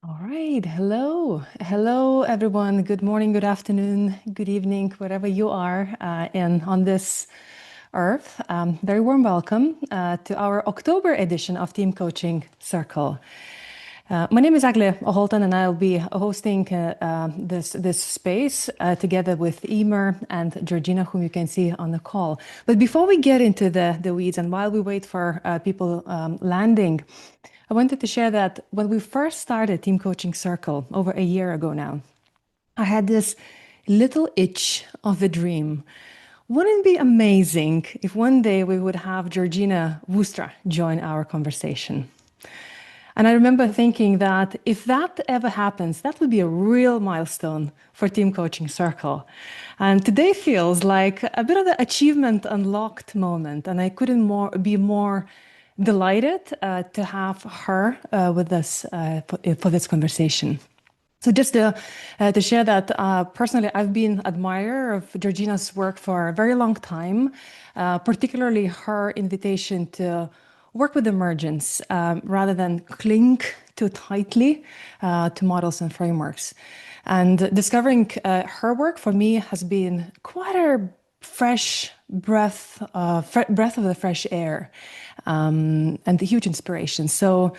All right. Hello. Hello, everyone. Good morning, good afternoon, good evening, wherever you are in on this earth. Very warm welcome to our October edition of Team Coaching Circle. My name is Agle Holton, and I'll be hosting this space together with Eimear and Georgina, whom you can see on the call. But before we get into the weeds, and while we wait for people landing, I wanted to share that when we first started Team Coaching Circle over a year ago now, I had this little itch of a dream. Wouldn't it be amazing if one day we would have Georgina Woudstra join our conversation? And I remember thinking that if that ever happens, that would be a real milestone for Team Coaching Circle. And today feels like a bit of the achievement unlocked moment. And I couldn't be more delighted to have her with us for this conversation. So just to share that personally, I've been admirer of Georgina's work for a very long time, particularly her invitation to work with emergence rather than cling too tightly to models and frameworks. And discovering her work for me has been quite a fresh breath of the fresh air and a huge inspiration. So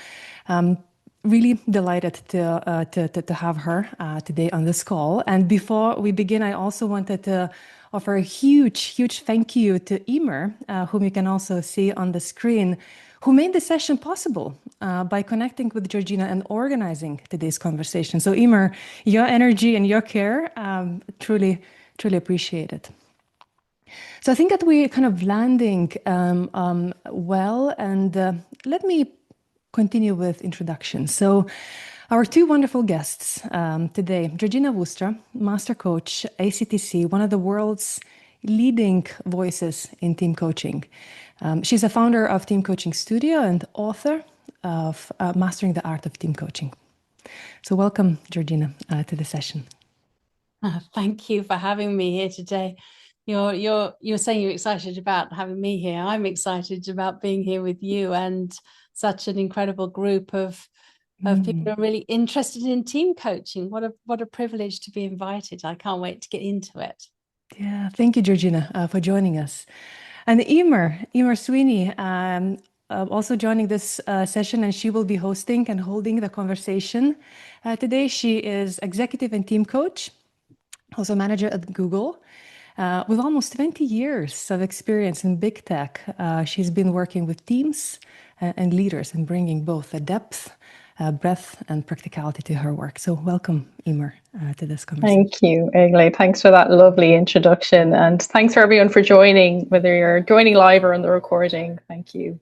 really delighted to have her today on this call. And before we begin, I also wanted to offer a huge thank you to Eimear, whom you can also see on the screen, who made the session possible by connecting with Georgina and organizing today's conversation. So Eimear, your energy and your care, truly appreciated. So I think that we're kind of landing well, and let me continue with introductions. So our two wonderful guests today, Georgina Woudstra, Master Coach, ACTC, one of the world's leading voices in team coaching. She's a founder of Team Coaching Studio and author of Mastering the Art of Team Coaching. So welcome, Georgina, to the session. Thank you for having me here today. You're saying you're excited about having me here. I'm excited about being here with you and such an incredible group of people who are really interested in team coaching. What a privilege to be invited. I can't wait to get into it. Yeah, thank you, Georgina, for joining us. And Eimear Sweeney, also joining this session, and she will be hosting and holding the conversation. Today, she is executive and team coach, also manager at Google. With almost 20 years of experience in big tech, she's been working with teams and leaders and bringing both a depth, breadth, and practicality to her work. So welcome, Eimear, to this conversation. Thank you, Egle. Thanks for that lovely introduction. And thanks for everyone for joining, whether you're joining live or on the recording. Thank you.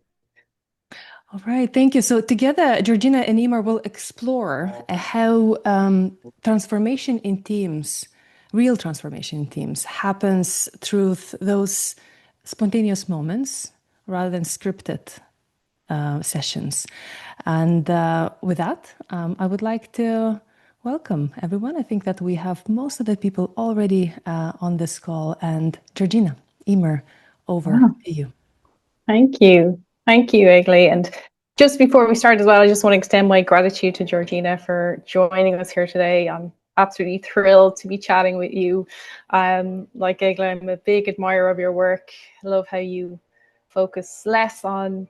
All right, thank you. So together, Georgina and Eimear will explore how transformation in teams, real transformation in teams, happens through those spontaneous moments rather than scripted sessions. And with that, I would like to welcome everyone. I think that we have most of the people already on this call. And Georgina, Eimear, over to you. Thank you. Thank you, Egle. And just before we start as well, I just want to extend my gratitude to Georgina for joining us here today. I'm absolutely thrilled to be chatting with you. Like Egle, I'm a big admirer of your work. I love how you focus less on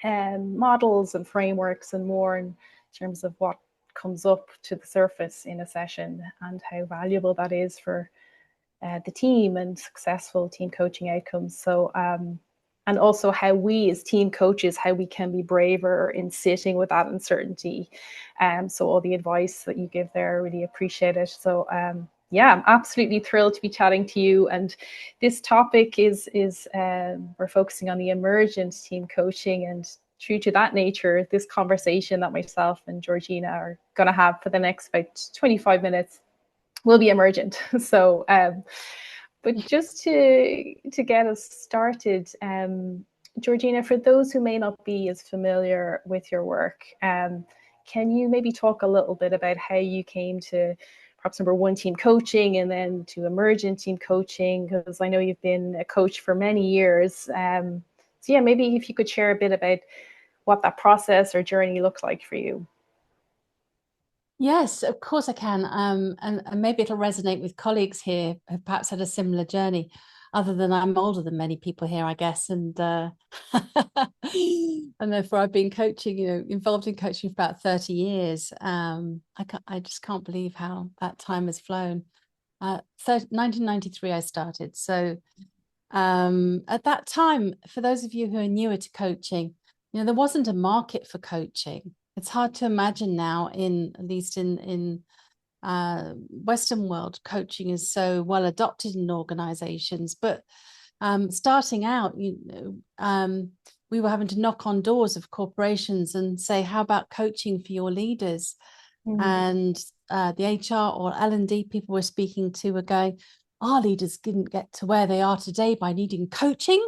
models and frameworks and more in terms of what comes up to the surface in a session and how valuable that is for the team and successful team coaching outcomes. So and also how we as team coaches, how we can be braver in sitting with that uncertainty. So all the advice that you give there, I really appreciate it. So yeah, I'm absolutely thrilled to be chatting to you. And this topic is we're focusing on the emergent team coaching, and true to that nature, this conversation that myself and Georgina are going to have for the next about 25 minutes will be emergent. So but just to get us started, Georgina, for those who may not be as familiar with your work, can you maybe talk a little bit about how you came to perhaps number one, team coaching, and then to emergent team coaching? Because I know you've been a coach for many years. So yeah, maybe if you could share a bit about what that process or journey looked like for you. Yes, of course I can. And maybe it'll resonate with colleagues here who perhaps had a similar journey, other than I'm older than many people here, I guess. And and therefore I've been coaching, involved in coaching for about 30 years. I just can't believe how that time has flown. 1993 I started. So at that time, for those of you who are newer to coaching, there wasn't a market for coaching. It's hard to imagine now, at least in Western world, coaching is so well adopted in organizations. But starting out, we were having to knock on doors of corporations and say, how about coaching for your leaders? And the HR or L&D people we're speaking to were going, our leaders didn't get to where they are today by needing coaching,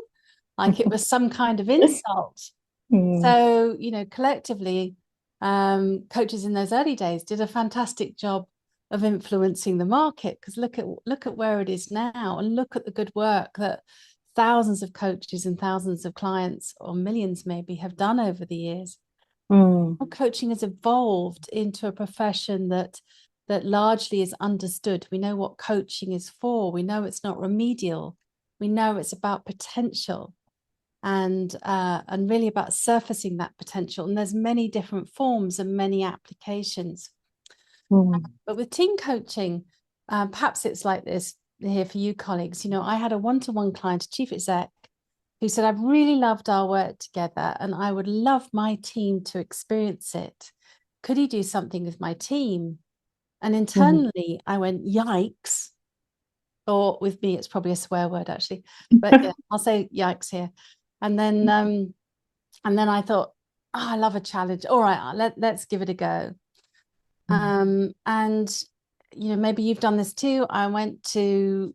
like it was some kind of insult. So, collectively, coaches in those early days did a fantastic job of influencing the market, because look at where it is now, and look at the good work that thousands of coaches and thousands of clients, or millions maybe, have done over the years. Coaching has evolved into a profession that largely is understood. We know what coaching is for. We know it's not remedial. We know it's about potential, and really about surfacing that potential. And there's many different forms and many applications. But with team coaching, perhaps it's like this here for you colleagues. I had a one-to-one client, a chief exec, who said, I've really loved our work together and I would love my team to experience it. Could you do something with my team? And internally, I went, yikes. Or with me, it's probably a swear word, actually. But yeah, I'll say yikes here. And then I thought, I love a challenge. All right, let's give it a go. And, maybe you've done this too. I went to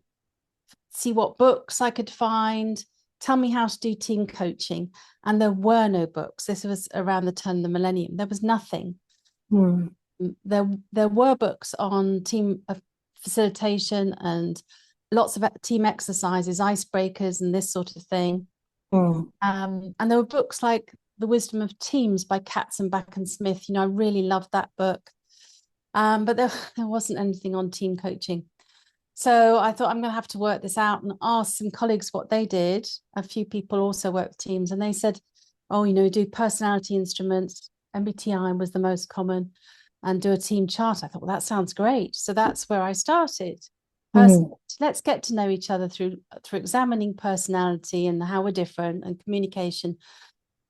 see what books I could find. Tell me how to do team coaching. And there were no books. This was around the turn of the millennium. There was nothing. There were books on team facilitation and lots of team exercises, icebreakers, and this sort of thing. And there were books like The Wisdom of Teams by Katzenbach and Smith. I really loved that book. But there wasn't anything on team coaching. So I thought, I'm going to have to work this out and ask some colleagues what they did. A few people also work with teams, and they said, do personality instruments. MBTI was the most common, and do a team chart. I thought, well, that sounds great. So that's where I started. Let's get to know each other through examining personality and how we're different, and communication,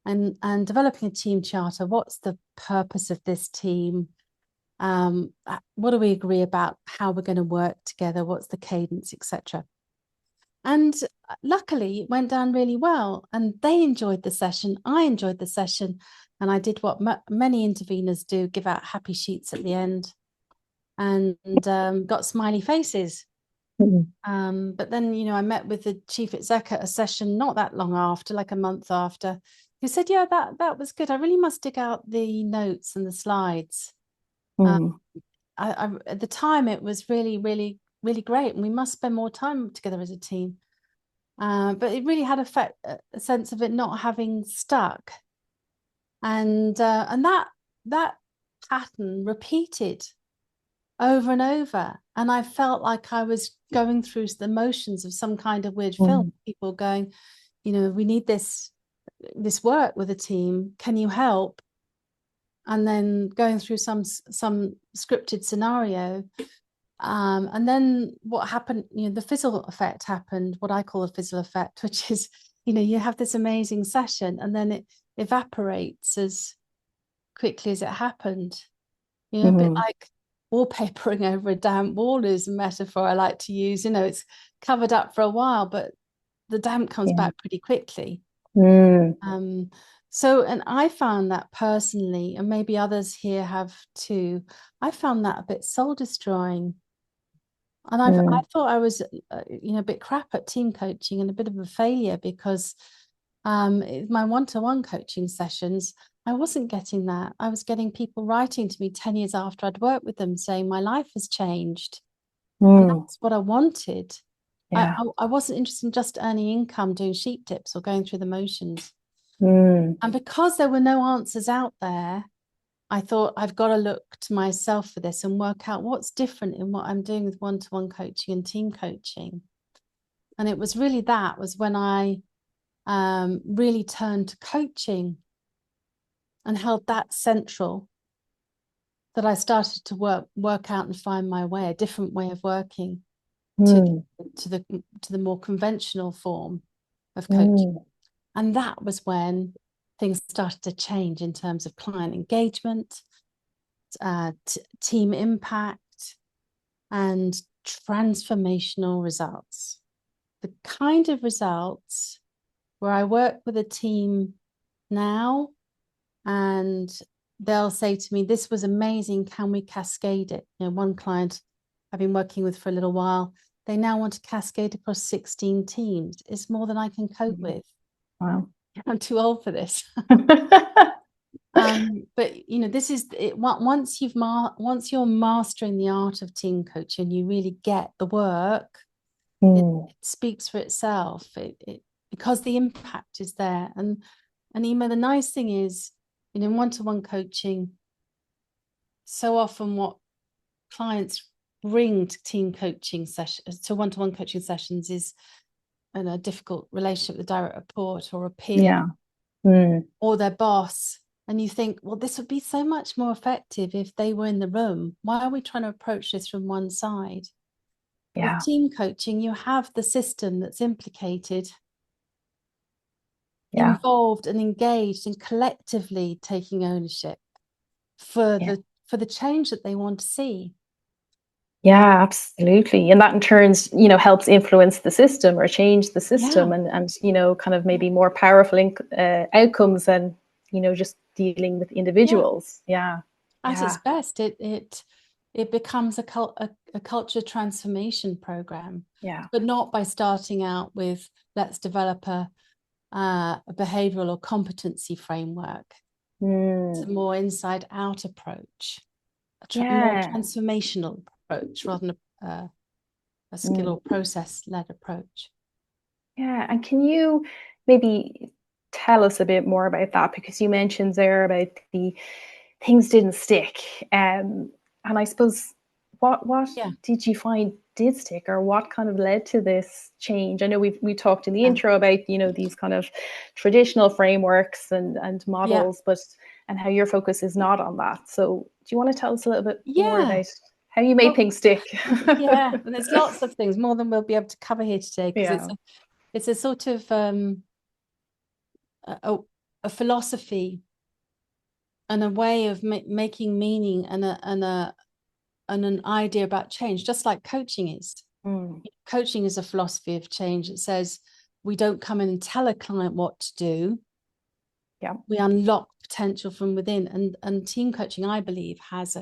and developing a team charter. What's the purpose of this team? What do we agree about how we're going to work together? What's the cadence, etc. And luckily it went down really well, and they enjoyed the session. I enjoyed the session, and I did what many interveners do, give out happy sheets at the end, and got smiley faces. But then, I met with the chief exec at a session not that long after, like a month after, who said, yeah, that was good. I really must dig out the notes and the slides. At the time, it was really, really, really great, and we must spend more time together as a team. But it really had a sense of it not having stuck, and that pattern repeated over and over, and I felt like I was going through the motions of some kind of weird film. People going, we need this work with a team. Can you help? And then going through some scripted scenario. And then what happened, the fizzle effect happened, what I call the fizzle effect, which is, you have this amazing session and then it evaporates as quickly as it happened. A bit like wallpapering over a damp wall is a metaphor I like to use. It's covered up for a while, but the damp comes back pretty quickly. So, and I found that personally, and maybe others here have too, I found that a bit soul destroying. And I thought I was, a bit crap at team coaching and a bit of a failure, because my one-to-one coaching sessions, I wasn't getting that. I was getting people writing to me 10 years after I'd worked with them saying my life has changed. And that's what I wanted. I wasn't interested in just earning income, doing sheep dips or going through the motions. And because there were no answers out there, I thought I've got to look to myself for this and work out what's different in what I'm doing with one-to-one coaching and team coaching. And it was really that was when I really turned to coaching and held that central, that I started to work out and find my way, a different way of working to the more conventional form of coaching. And that was when things started to change in terms of client engagement, team impact, and transformational results. The kind of results where I work with a team now and they'll say to me, this was amazing, can we cascade it? You know, one client I've been working with for a little while, they now want to cascade across 16 teams. It's more than I can cope with. Wow. I'm too old for this. But you know, this is it. Once you're mastering the art of team coaching, you really get the work. It speaks for itself. Because the impact is there. And Eimear, the nice thing is, you know, in one-to-one coaching, so often what clients bring to team coaching sessions, to one-to-one coaching sessions, is a difficult relationship with a direct report or a peer or their boss. And you think, well, this would be so much more effective if they were in the room. Why are we trying to approach this from one side? With team coaching, you have the system that's implicated, involved and engaged and collectively taking ownership for the change that they want to see. Yeah, absolutely. And that in turns, you know, helps influence the system or change the system and you know, kind of maybe more powerful outcomes than, you know, just dealing with individuals. At its best, it becomes a culture transformation program. But not by starting out with, let's develop a behavioral or competency framework. It's a more inside out approach, more transformational approach rather than a skill or process led approach. And can you maybe tell us a bit more about that, because you mentioned there about the things didn't stick, and I suppose what did you find did stick, or what kind of led to this change? I know we talked in the intro about, you know, these kind of traditional frameworks and models, but and how your focus is not on that. So do you want to tell us a little bit more about how you made things stick? And there's lots of things, more than we'll be able to cover here today, because it's a sort of a philosophy and a way of making meaning and an idea about change, just like coaching is. Coaching is a philosophy of change. It says we don't come in and tell a client what to do. We unlock potential from within. And team coaching, I believe, has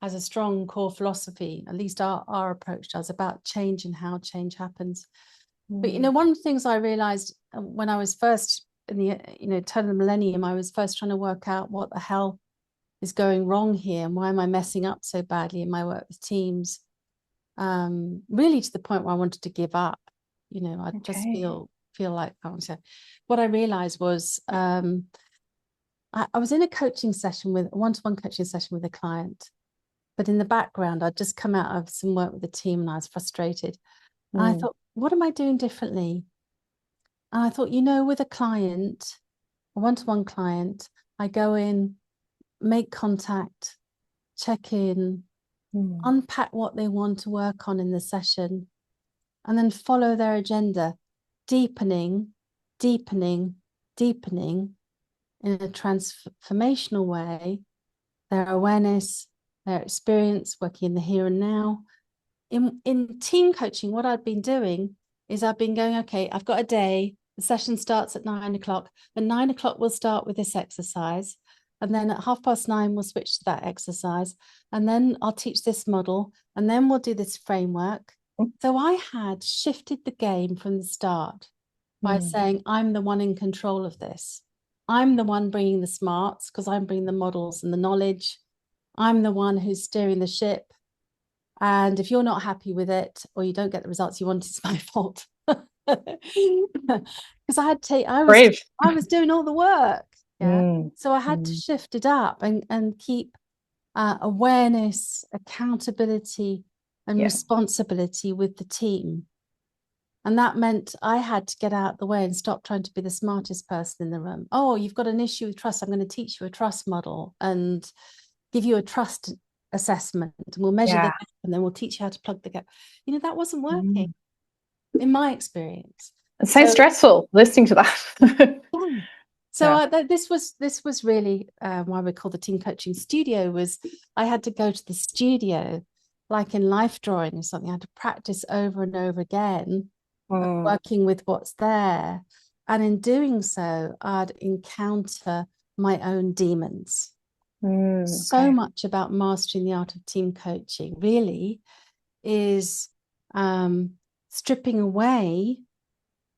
a strong core philosophy, at least our approach does, about change and how change happens. But, you know, one of the things I realized when I was first in the, you know, turn of the millennium, I was first trying to work out what the hell is going wrong here and why am I messing up so badly in my work with teams, really to the point where I wanted to give up. You know, I just feel like what I realized was I was in a coaching session with a one-to-one coaching session with a client, but in the background I'd just come out of some work with the team and I was frustrated. And I thought, what am I doing differently? And I thought, you know, with a client, a one-to-one client, I go in, make contact, check in, unpack what they want to work on in the session, and then follow their agenda, deepening in a transformational way, their awareness, their experience, working in the here and now. In team coaching, what I've been doing is I've been going, okay, I've got a day, the session starts at 9 o'clock. At 9 o'clock, we'll start with this exercise. And then at 9:30, we'll switch to that exercise. And then I'll teach this model. And then we'll do this framework. So I had shifted the game from the start by saying, I'm the one in control of this. I'm the one bringing the smarts because I'm bringing the models and the knowledge. I'm the one who's steering the ship. And if you're not happy with it or you don't get the results you want, it's my fault. Because I was doing all the work. Yeah. So I had to shift it up and keep awareness, accountability, and responsibility with the team. And that meant I had to get out the way and stop trying to be the smartest person in the room. Oh, you've got an issue with trust. I'm going to teach you a trust model and give you a trust assessment. And we'll measure the gap, and then we'll teach you how to plug the gap. You know, that wasn't working in my experience. It sounds stressful listening to that. So this was really why we call the team coaching studio. Was I had to go to the studio, like in life drawing or something. I had to practice over and over again, working with what's there, and in doing so, I'd encounter my own demons. So much about mastering the art of team coaching really is stripping away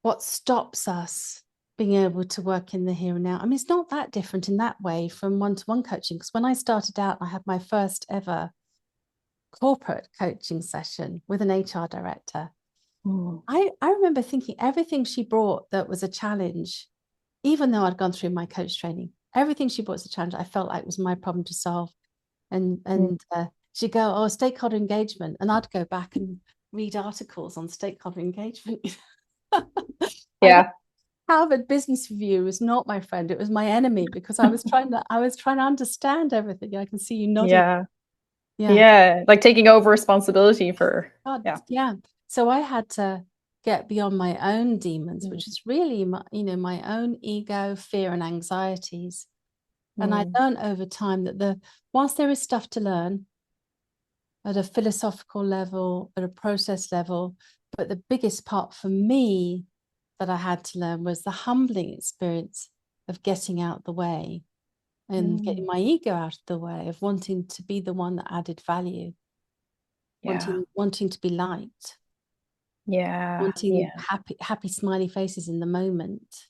what stops us being able to work in the here and now. I mean, it's not that different in that way from one-to-one coaching, because when I started out, I had my first ever corporate coaching session with an HR director. I remember thinking everything she brought that was a challenge, even though I'd gone through my coach training, everything she brought as a challenge, I felt like was my problem to solve. And she'd go, oh, stakeholder engagement. And I'd go back and read articles on stakeholder engagement. Harvard Business Review was not my friend; it was my enemy, because I was trying to understand everything. I can see you nodding. Like taking over responsibility for. So I had to get beyond my own demons, which is really my own ego, fear, and anxieties. And I learned over time that whilst there is stuff to learn at a philosophical level, at a process level, but the biggest part for me that I had to learn was the humbling experience of getting out the way and getting my ego out of the way, of wanting to be the one that added value, wanting to be liked, wanting happy smiley faces in the moment,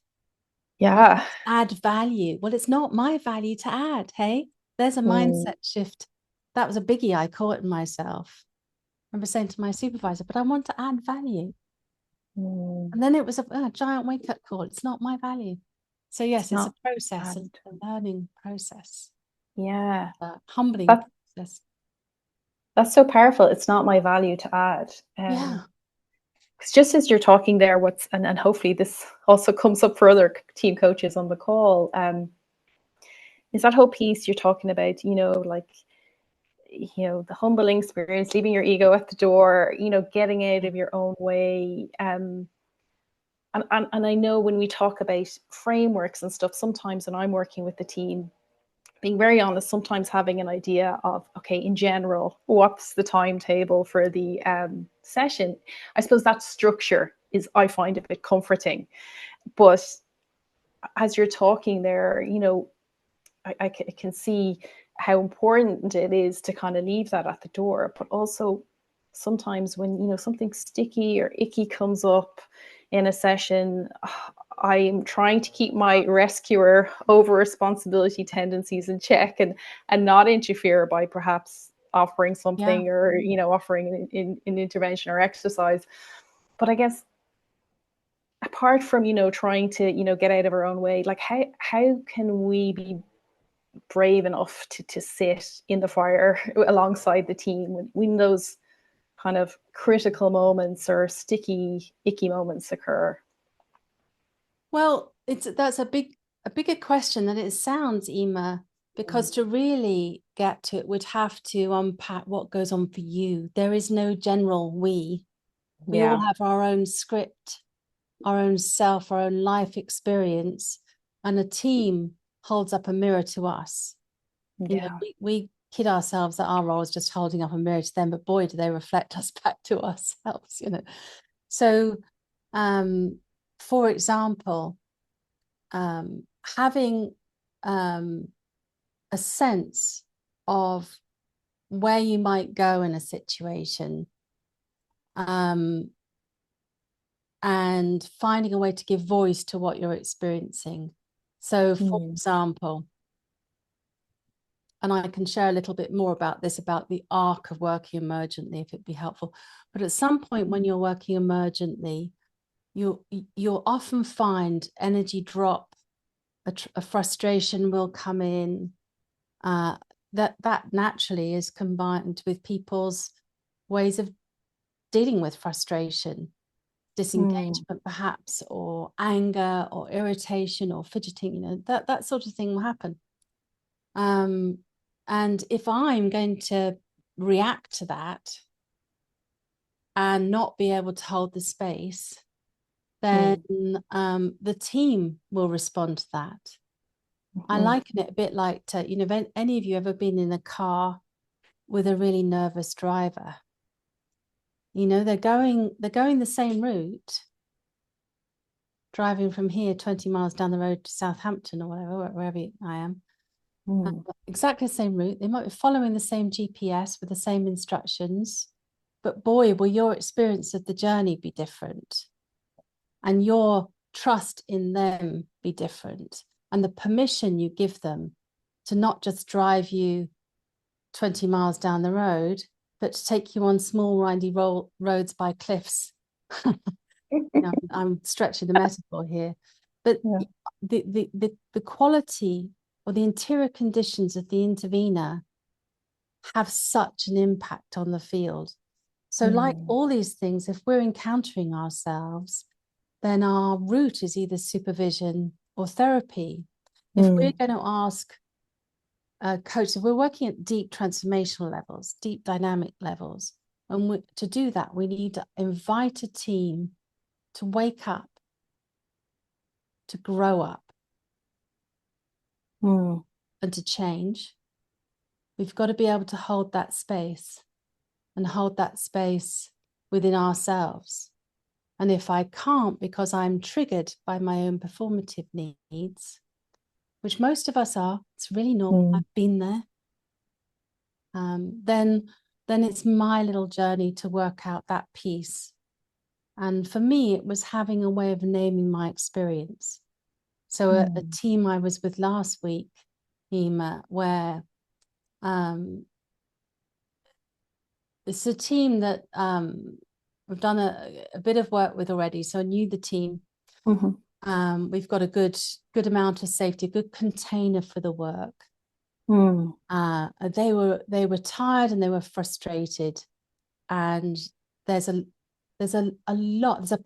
add value. Well, it's not my value to add. Hey, there's a mindset shift. That was a biggie I caught in myself. I remember saying to my supervisor, but I want to add value. And then it was a giant wake-up call. It's not my value. So yes, it's a process, a learning process. Humbling process. That's so powerful. It's not my value to add. Because just as you're talking there, and hopefully this also comes up for other team coaches on the call, is that whole piece you're talking about, the humbling experience, leaving your ego at the door, getting out of your own way. And I know when we talk about frameworks and stuff, sometimes when I'm working with the team, being very honest, sometimes having an idea of, okay, in general, what's the timetable for the session? I suppose that structure I find a bit comforting. But as you're talking there, I can see how important it is to kind of leave that at the door. But also sometimes when, something sticky or icky comes up in a session, I'm trying to keep my rescuer over responsibility tendencies in check and not interfere by perhaps offering something or, offering an intervention or exercise. But I guess apart from, trying to, get out of our own way, like how can we be brave enough to sit in the fire alongside the team when those kind of critical moments or sticky, icky moments occur? Well, that's a bigger question than it sounds, Eimear, because to really get to it, we'd have to unpack what goes on for you. There is no general we. We all have our own script, our own self, our own life experience, and a team holds up a mirror to us. We kid ourselves that our role is just holding up a mirror to them, but boy, do they reflect us back to ourselves, So, for example, having a sense of where you might go in a situation, and finding a way to give voice to what you're experiencing. So, for example, and I can share a little bit more about this, about the arc of working emergently, if it'd be helpful. But at some point when you're working emergently, you'll often find energy drop a frustration will come in. That naturally is combined with people's ways of dealing with frustration, disengagement perhaps, or anger or irritation or fidgeting, that sort of thing will happen. And if I'm going to react to that and not be able to hold the space, then the team will respond to that. I liken it a bit like have any of you ever been in a car with a really nervous driver? They're going the same route, driving from here 20 miles down the road to Southampton or whatever, wherever I am. Exactly the same route. They might be following the same GPS with the same instructions, but boy, will your experience of the journey be different, and your trust in them be different, and the permission you give them to not just drive you 20 miles down the road, but to take you on small windy roads by cliffs. I'm stretching the metaphor here, but the quality or the interior conditions of the intervener have such an impact on the field. So like all these things, if we're encountering ourselves, then our route is either supervision or therapy. If we're going to ask a coach, if we're working at deep transformational levels, deep dynamic levels, and to do that, we need to invite a team to wake up, to grow up, and to change. We've got to be able to hold that space and hold that space within ourselves. And if I can't, because I'm triggered by my own performative needs, which most of us are, it's really normal, I've been there, then it's my little journey to work out that piece. And for me, it was having a way of naming my experience. So a team I was with last week, Eimear, where it's a team that we've done a bit of work with already. So I knew the team. We've got a good amount of safety, a good container for the work. They were tired and they were frustrated, and there's a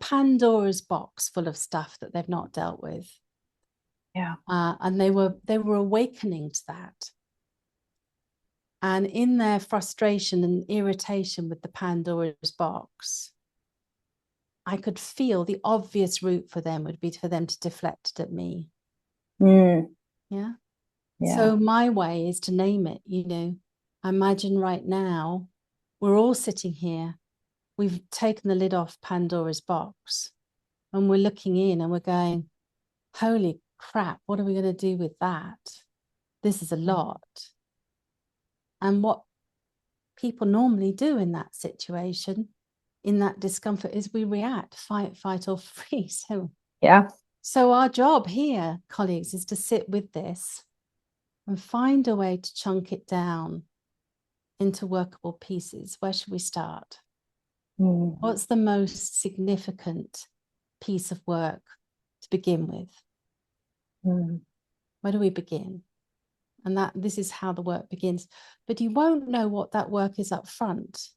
Pandora's box full of stuff that they've not dealt with. And they were awakening to that. And in their frustration and irritation with the Pandora's box, I could feel the obvious route for them would be for them to deflect it at me. So my way is to name it. I imagine right now we're all sitting here, we've taken the lid off Pandora's box, and we're looking in and we're going, holy crap, what are we going to do with that? This is a lot. And what people normally do in that situation, in that discomfort, is we react, fight or freeze. So our job here, colleagues, is to sit with this and find a way to chunk it down into workable pieces. Where should we start? What's the most significant piece of work to begin with? Where do we begin? And this is how the work begins. But you won't know what that work is up front.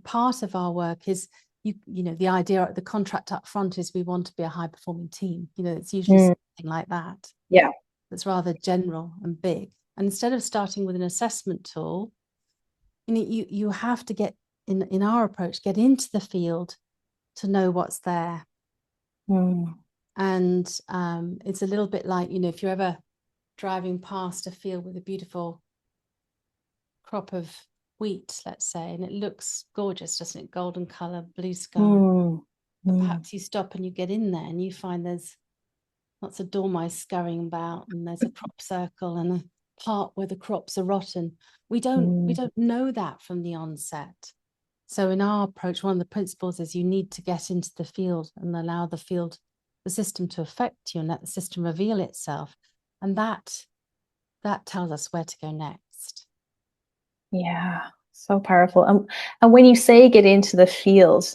Part of our work is, the idea, the contract up front is we want to be a high performing team. It's usually something like that. That's rather general and big. And instead of starting with an assessment tool, you have to get in our approach, get into the field to know what's there. And it's a little bit like, if you're ever driving past a field with a beautiful crop of wheat, let's say, and it looks gorgeous, doesn't it? Golden color, blue sky. But perhaps you stop and you get in there and you find there's lots of dormice scurrying about, and there's a crop circle and a part where the crops are rotten. We don't know that from the onset. So in our approach, one of the principles is you need to get into the field and allow the system to affect you and let the system reveal itself. And that tells us where to go next. Yeah, so powerful. And when you say get into the field,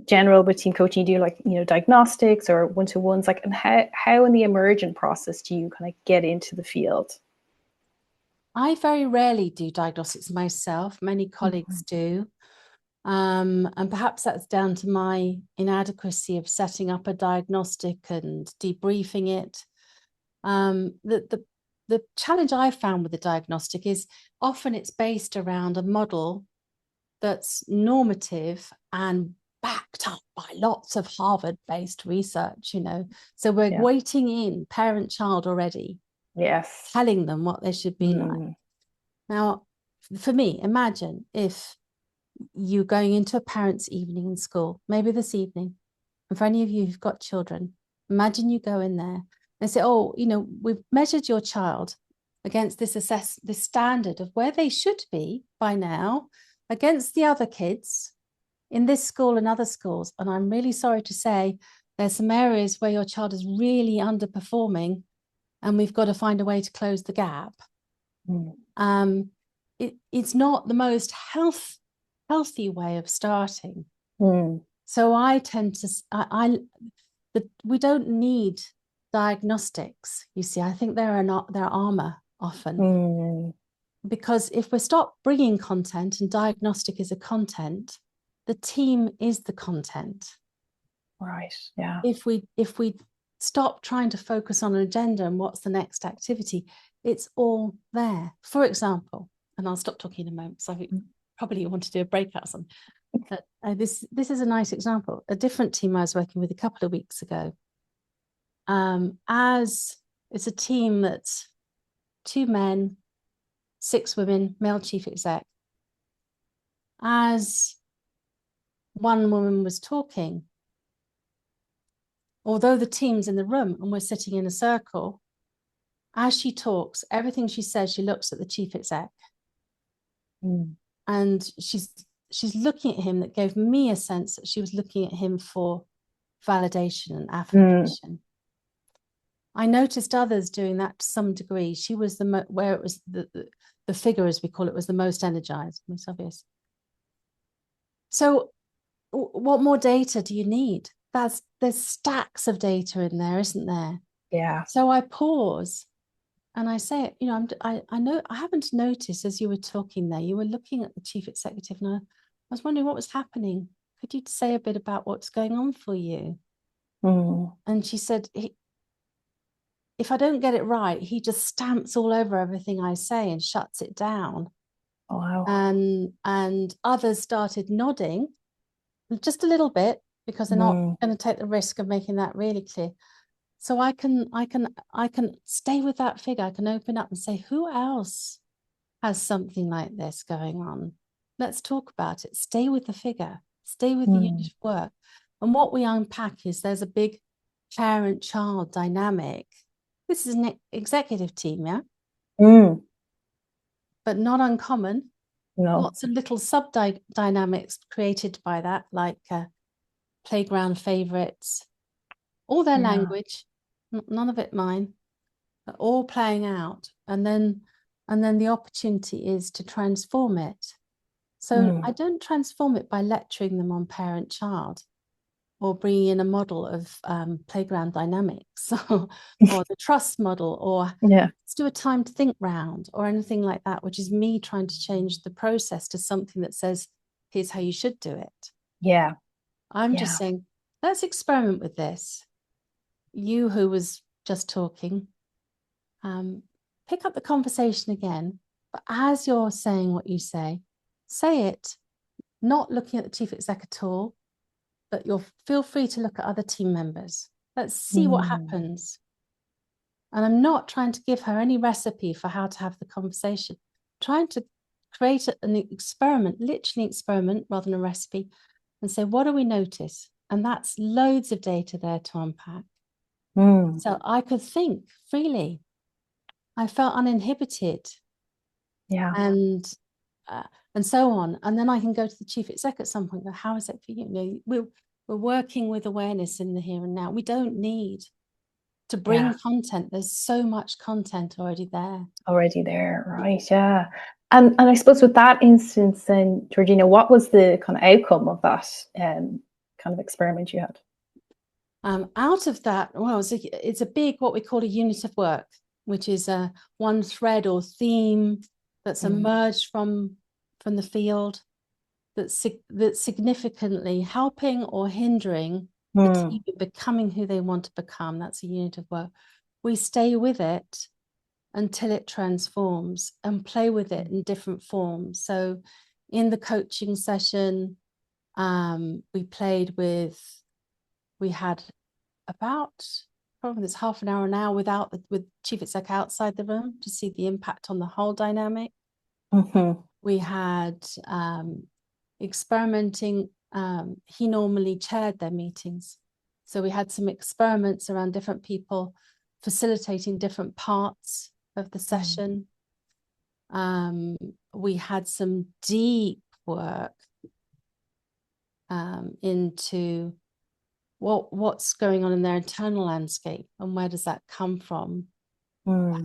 general with team coaching, you do like, diagnostics or one-to-ones, like, and how in the emergent process do you kind of get into the field? I very rarely do diagnostics myself. Many colleagues do. And perhaps that's down to my inadequacy of setting up a diagnostic and debriefing it. The challenge I found with the diagnostic is often it's based around a model that's normative and backed up by lots of Harvard-based research, So we're weighting in parent-child already. Yes. Telling them what they should be like. Now, for me, imagine if you're going into a parent's evening in school, maybe this evening, and for any of you who've got children, imagine you go in there and say, oh, we've measured your child against this standard of where they should be by now against the other kids in this school and other schools. And I'm really sorry to say there's some areas where your child is really underperforming and we've got to find a way to close the gap. It's not the most healthy way of starting. So I tend to, we don't need diagnostics, you see. I think they're armor often. Because if we stop bringing content and diagnostic is a content, the team is the content. Right, yeah. If we stop trying to focus on an agenda and what's the next activity, it's all there. For example, and I'll stop talking in a moment, so I probably want to do a breakout or something. But this is a nice example. A different team I was working with a couple of weeks ago. As it's a team that's 2 men, 6 women, male chief exec. As one woman was talking, although the team's in the room and we're sitting in a circle, as she talks, everything she says, she looks at the chief exec. And she's looking at him. That gave me a sense that she was looking at him for validation and affirmation. I noticed others doing that to some degree. She was where it was the figure, as we call it, was the most energized, most obvious. So what more data do you need? There's stacks of data in there, isn't there? Yeah. So I pause and I say, I know I happened to notice as you were talking there, you were looking at the chief executive, and I was wondering what was happening. Could you say a bit about what's going on for you? And she said, if I don't get it right, he just stamps all over everything I say and shuts it down. Oh, wow. And others started nodding just a little bit because they're not going to take the risk of making that really clear. So I can stay with that figure. I can open up and say, who else has something like this going on? Let's talk about it. Stay with the figure. Stay with the unit of work. And what we unpack is there's a big parent-child dynamic. This is an executive team, yeah? But not uncommon. No. Lots of little sub-dynamics created by that, like playground favorites, all their language, none of it mine, but all playing out. And then the opportunity is to transform it. So I don't transform it by lecturing them on parent-child or bringing in a model of playground dynamics or the trust model, or let's do a time to think round or anything like that, which is me trying to change the process to something that says, here's how you should do it. Yeah. I'm just saying, let's experiment with this. You who was just talking, pick up the conversation again, but as you're saying what you say it, not looking at the chief exec at all, but you'll feel free to look at other team members. Let's see what happens. And I'm not trying to give her any recipe for how to have the conversation. I'm trying to create an experiment, literally experiment rather than a recipe, and say, what do we notice? And that's loads of data there to unpack. So I could think freely. I felt uninhibited. Yeah. And so on. And then I can go to the chief exec at some point and go, how is it for you? We're working with awareness in the here and now. We don't need to bring content. There's so much content already there. Right, yeah. And I suppose with that instance then, Georgina, what was the kind of outcome of that kind kind of experiment you had? Out of that, well, it's a big, what we call a unit of work, which is one thread or theme that's emerged from the field, that's significantly helping or hindering the team in becoming who they want to become. That's a unit of work. We stay with it until it transforms and play with it in different forms. So in the coaching session, we had about probably this half an hour now with Chief Exec outside the room to see the impact on the whole dynamic. We had experimenting. He normally chaired their meetings, so we had some experiments around different people facilitating different parts of the session. We had some deep work into what's going on in their internal landscape and where does that come from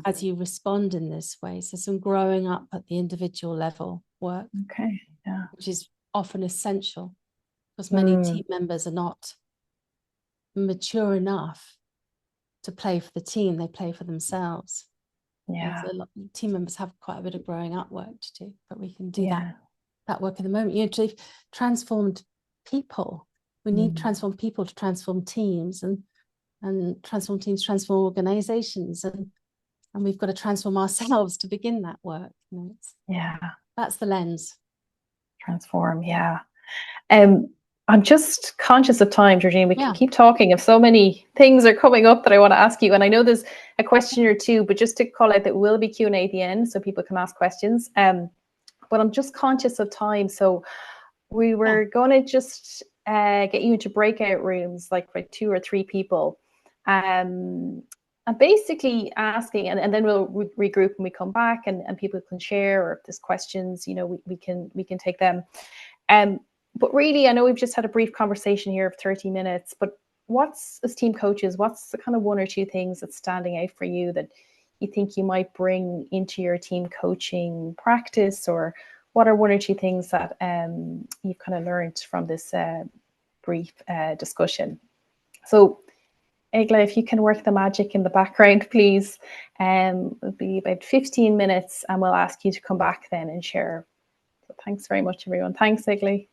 as you respond in this way. So some growing up at the individual level work, which is often essential because many team members are not mature enough to play for the team. They play for themselves. So team members have quite a bit of growing up work to do, but we can do that work in the moment. You know, to transformed people. We need transformed people to transform teams, and transform teams transform organizations, and we've got to transform ourselves to begin that work. You know, that's the lens. Transform, I'm just conscious of time, Georgina. We can keep talking if so many things are coming up that I want to ask you. And I know there's a question or two, but just to call out that will be Q&A at the end so people can ask questions. But I'm just conscious of time. So we were going to just get you into breakout rooms, like for 2 or 3 people. And basically asking, and then we'll regroup when we come back, and people can share, or if there's questions, you know, we can take them. But really, I know we've just had a brief conversation here of 30 minutes, but as team coaches, what's the kind of 1 or 2 things that's standing out for you that you think you might bring into your team coaching practice, or what are 1 or 2 things that you've kind of learned from this brief discussion? So, Egle, if you can work the magic in the background, please. It'll be about 15 minutes, and we'll ask you to come back then and share. So thanks very much, everyone. Thanks, Egle.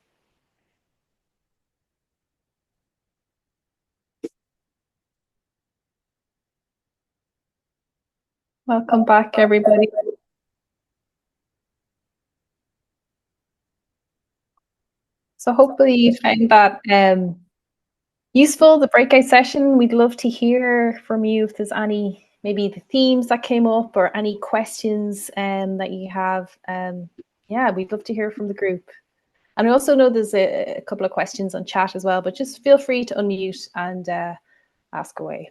Welcome back, everybody. So hopefully you found that useful, the breakout session. We'd love to hear from you if there's any, maybe the themes that came up or any questions that you have. We'd love to hear from the group. And I also know there's a couple of questions on chat as well, but just feel free to unmute and ask away.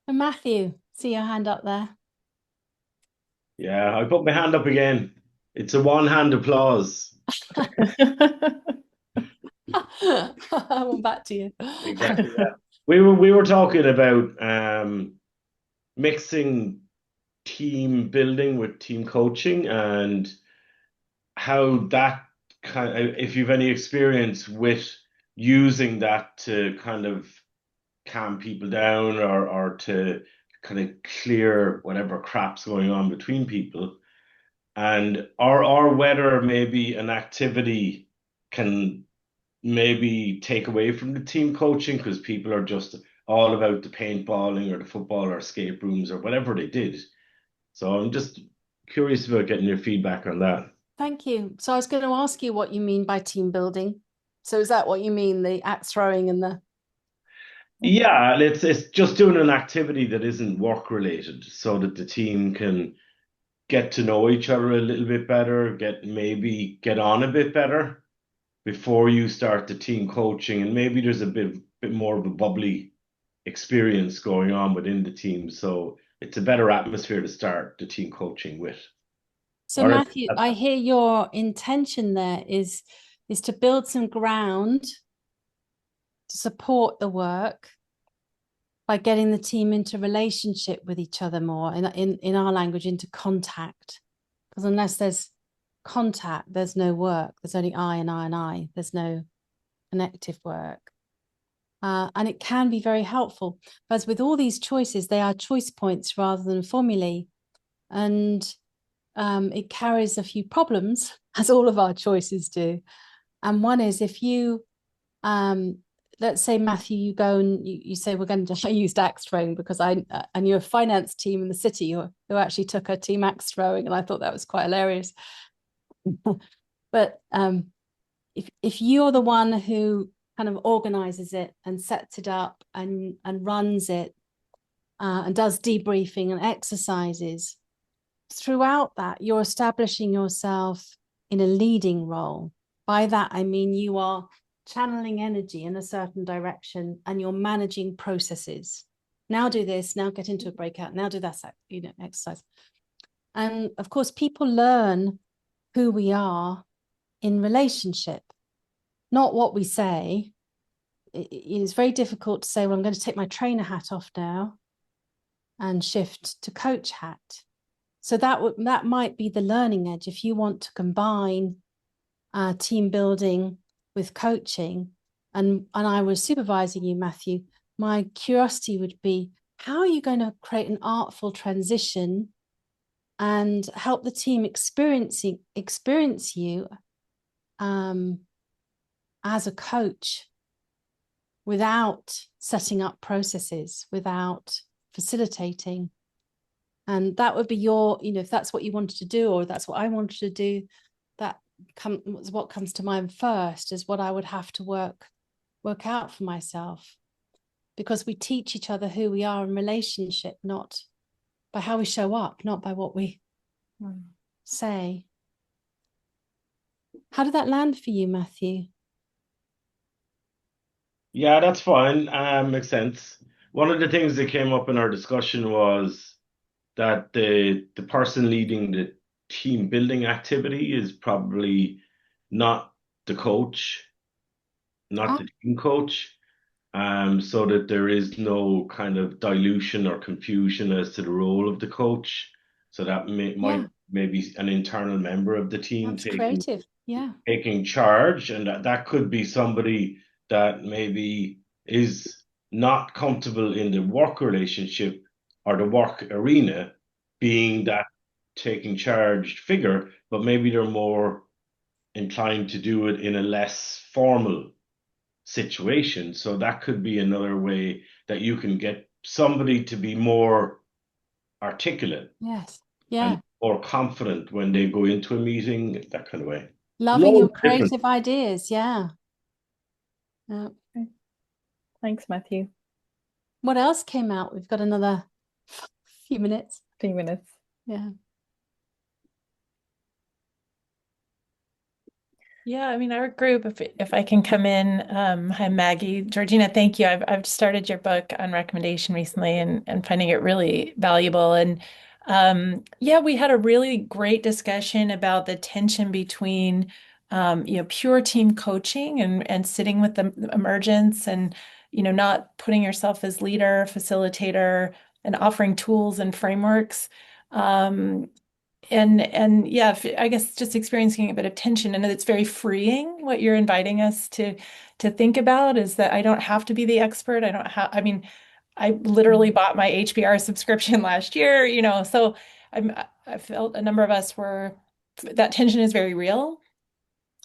And Matthew, see your hand up there. Yeah, I put my hand up again. It's a one-hand applause. I went back to you. Exactly. Yeah. We were talking about mixing team building with team coaching, and how that if you've any experience with using that to kind of calm people down, or to kind of clear whatever crap's going on between people, and or whether maybe an activity can maybe take away from the team coaching because people are just all about the paintballing or the football or escape rooms or whatever they did. So I'm just curious about getting your feedback on that. Thank you. So I was going to ask you what you mean by team building. So is that what you mean, the axe throwing and the... Yeah, it's just doing an activity that isn't work related, so that the team can get to know each other a little bit better, get on a bit better before you start the team coaching, and maybe there's a bit more of a bubbly experience going on within the team, so it's a better atmosphere to start the team coaching with. So Matthew, I hear your intention there is to build some ground to support the work by getting the team into relationship with each other more, in our language, into contact. Because unless there's contact, there's no work. There's only I and I and I. There's no connective work. And it can be very helpful. As with all these choices, they are choice points rather than formulae. And it carries a few problems, as all of our choices do. And one is if you, let's say, Matthew, you go and you say, we're going to, I used axe throwing because I knew a finance team in the city who actually took a team axe throwing, and I thought that was quite hilarious. But if you're the one who kind of organizes it and sets it up and runs it and does debriefing and exercises, throughout that, you're establishing yourself in a leading role. By that, I mean you are channeling energy in a certain direction and you're managing processes. Now do this, now get into a breakout, now do that, exercise. And of course, people learn who we are in relationship, not what we say. It is very difficult to say, well, I'm going to take my trainer hat off now and shift to coach hat. So that might be the learning edge. If you want to combine team building with coaching, and I was supervising you, Matthew, my curiosity would be, how are you going to create an artful transition and help the team experience you as a coach without setting up processes, without facilitating? And that would be your, if that's what you wanted to do, or that's what I wanted to do, what comes to mind first is what I would have to work out for myself. Because we teach each other who we are in relationship, not by how we show up, not by what we say. How did that land for you, Matthew? Yeah, that's fine. Makes sense. One of the things that came up in our discussion was that the person leading the team building activity is probably not the coach, not the team coach, so that there is no kind of dilution or confusion as to the role of the coach. So that might maybe an internal member of the team taking charge, and that could be somebody that maybe is not comfortable in the work relationship or the work arena being that taking charge figure, but maybe they're more inclined to do it in a less formal situation. So that could be another way that you can get somebody to be more articulate. Yes. Yeah. And more confident when they go into a meeting, that kind of way. Loving your creative ideas. Yeah. Thanks, Matthew. What else came out? We've got another few minutes. 3 minutes. Yeah. Yeah, I mean, our group, if I can come in, hi, Maggie. Georgina, thank you. I've started your book on recommendation recently and finding it really valuable. And yeah, we had a really great discussion about the tension between pure team coaching and sitting with the emergence and not putting yourself as leader, facilitator, and offering tools and frameworks. And yeah, I guess just experiencing a bit of tension, and it's very freeing. What you're inviting us to think about is that I don't have to be the expert. I mean, I literally bought my HBR subscription last year, so I felt a number of us that tension is very real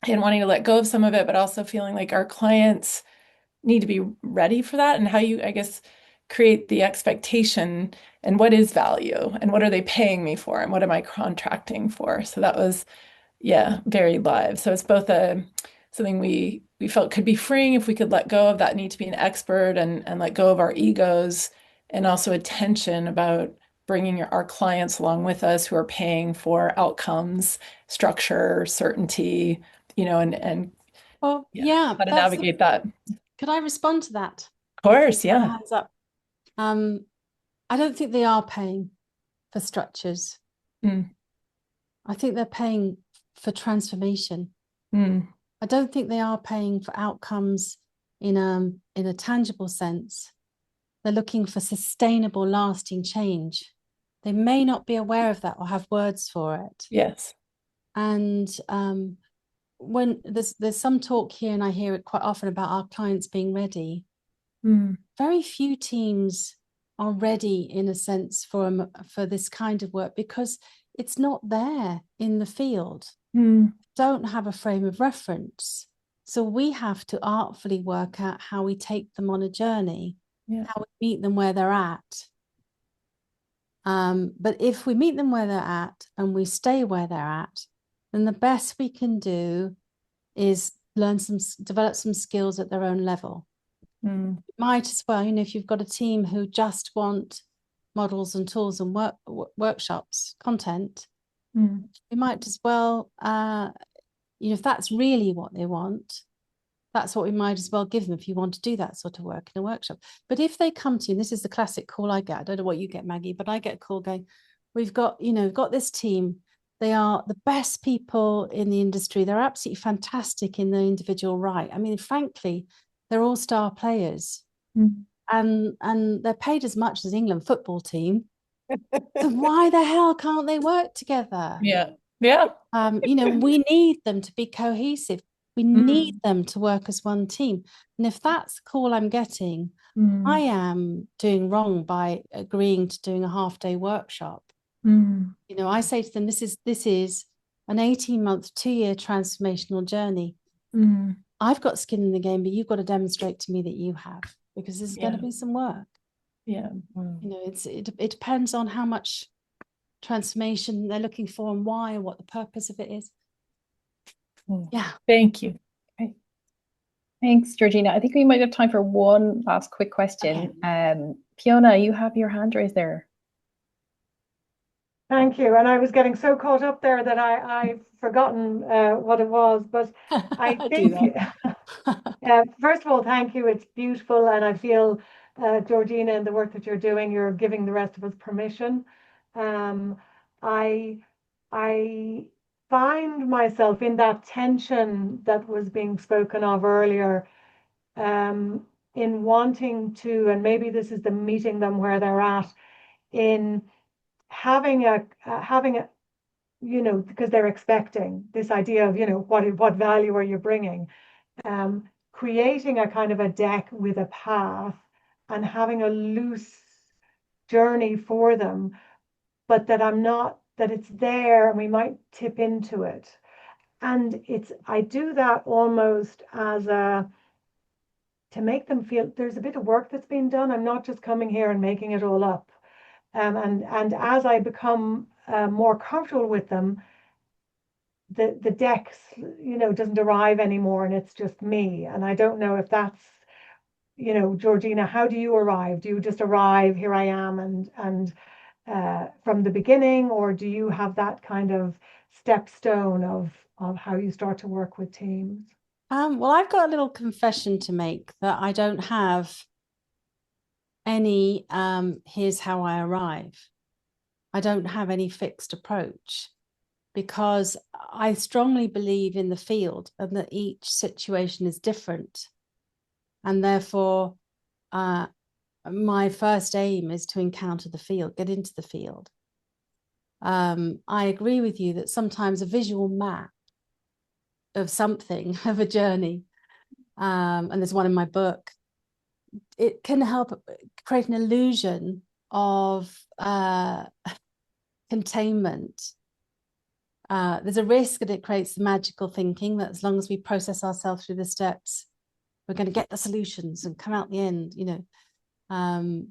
and wanting to let go of some of it, but also feeling like our clients need to be ready for that, and how you, I guess, create the expectation and what is value and what are they paying me for and what am I contracting for. So that was, yeah, very live. So it's both something we felt could be freeing if we could let go of that need to be an expert and let go of our egos, and also a tension about bringing our clients along with us who are paying for outcomes, structure, certainty, and well, yeah, how to navigate that. Could I respond to that? Of course, yeah. Hands up. I don't think they are paying for structures. I think they're paying for transformation. I don't think they are paying for outcomes in a tangible sense. They're looking for sustainable, lasting change. They may not be aware of that or have words for it. Yes. And when there's some talk here, and I hear it quite often about our clients being ready. Very few teams are ready, in a sense, for this kind of work, because it's not there in the field. Don't have a frame of reference. So we have to artfully work out how we take them on a journey, how we meet them where they're at. But if we meet them where they're at and we stay where they're at, then the best we can do is develop some skills at their own level. Might as well, if you've got a team who just want models and tools and workshops, content, you might as well, if that's really what they want, that's what we might as well give them if you want to do that sort of work in a workshop. But if they come to you, and this is the classic call I get, I don't know what you get, Maggie, but I get a call going, we've got this team. They are the best people in the industry. They're absolutely fantastic in their individual right. I mean, frankly, they're all star players, and they're paid as much as England football team. So why the hell can't they work together? We need them to be cohesive. We need them to work as one team. And if that's the call I'm getting, I am doing wrong by agreeing to doing a half-day workshop. I say to them, this is an 18-month, 2-year transformational journey. I've got skin in the game, but you've got to demonstrate to me that you have, because there's going to be some work. It depends on how much transformation they're looking for and why, and what the purpose of it is. Thank you. Okay. Thanks, Georgina. I think we might have time for one last quick question. Okay. Fiona, you have your hand raised there. Thank you. And I was getting so caught up there that I've forgotten what it was. But I think, first of all, thank you. It's beautiful. And I feel, Georgina, and the work that you're doing, you're giving the rest of us permission. I find myself in that tension that was being spoken of earlier, in wanting to, and maybe this is the meeting them where they're at, in having a because they're expecting this idea of what value are you bringing, creating a kind of a deck with a path and having a loose journey for them, but that it's there and we might tip into it. And I do that almost as to make them feel there's a bit of work that's been done. I'm not just coming here and making it all up. And as I become more comfortable with them, the deck, doesn't arrive anymore, and it's just me. And I don't know if that's, Georgina, how do you arrive? Do you just arrive, here I am, and from the beginning, or do you have that kind of stepstone of how you start to work with teams? Well, I've got a little confession to make, that I don't have any here's how I arrive. I don't have any fixed approach, because I strongly believe in the field and that each situation is different. And therefore, my first aim is to encounter the field, get into the field. I agree with you that sometimes a visual map of something, of a journey, and there's one in my book, it can help create an illusion of containment. There's a risk that it creates the magical thinking that as long as we process ourselves through the steps, we're going to get the solutions and come out the end,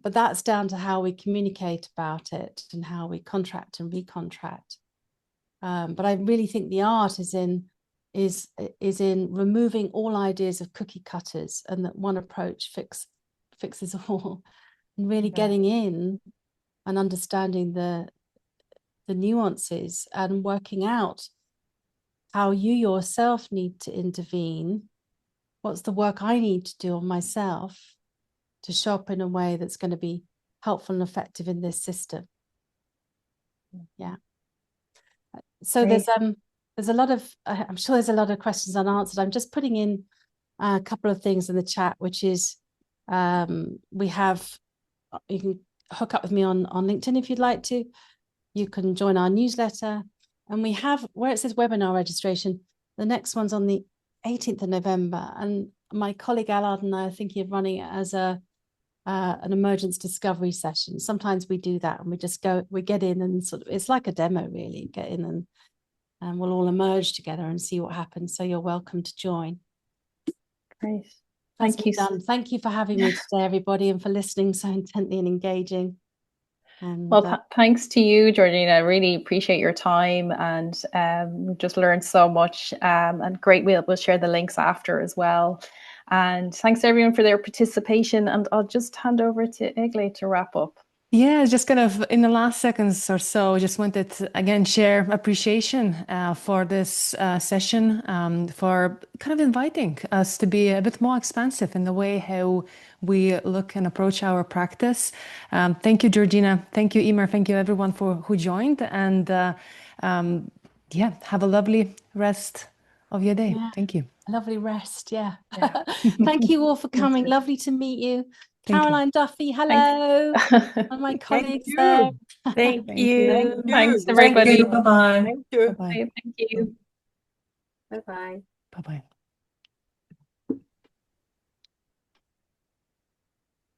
but that's down to how we communicate about it and how we contract and recontract. But I really think the art is in removing all ideas of cookie cutters, and that one approach fixes all, and really getting in and understanding the nuances and working out how you yourself need to intervene. What's the work I need to do on myself to show up in a way that's going to be helpful and effective in this system? Yeah. So Great. there's a lot of, I'm sure there's a lot of questions unanswered. I'm just putting in a couple of things in the chat, which is, you can hook up with me on LinkedIn if you'd like to. You can join our newsletter, and we have, where it says webinar registration, The next one's on the 18th of November, and my colleague Allard and I are thinking of running it as an emergence discovery session. Sometimes we do that, and we get in and sort of, it's like a demo really, get in and we'll all emerge together and see what happens. So you're welcome to join. Great. That's Thank you. done. Thank you for having me today, everybody, and for listening so intently and engaging. And well, thanks to you, Georgina. I really appreciate your time, and just learned so much. And great, we'll share the links after as well. And thanks to everyone for their participation. And I'll just hand over to Egle to wrap up. Yeah, just kind of in the last seconds or so, just wanted to again share appreciation for this session, for kind of inviting us to be a bit more expansive in the way how we look and approach our practice. Thank you, Georgina. Thank you, Eimear. Thank you, everyone who joined. And yeah, have a lovely rest of your day. Yeah, thank you. a lovely rest. Yeah. Thank you all for coming. Lovely to meet you. Thank Caroline Duffy, hello. And my colleagues there. Thank you. Thanks, everybody. Bye-bye. Thank you. Bye-bye. Thank you. Bye-bye. Bye-bye.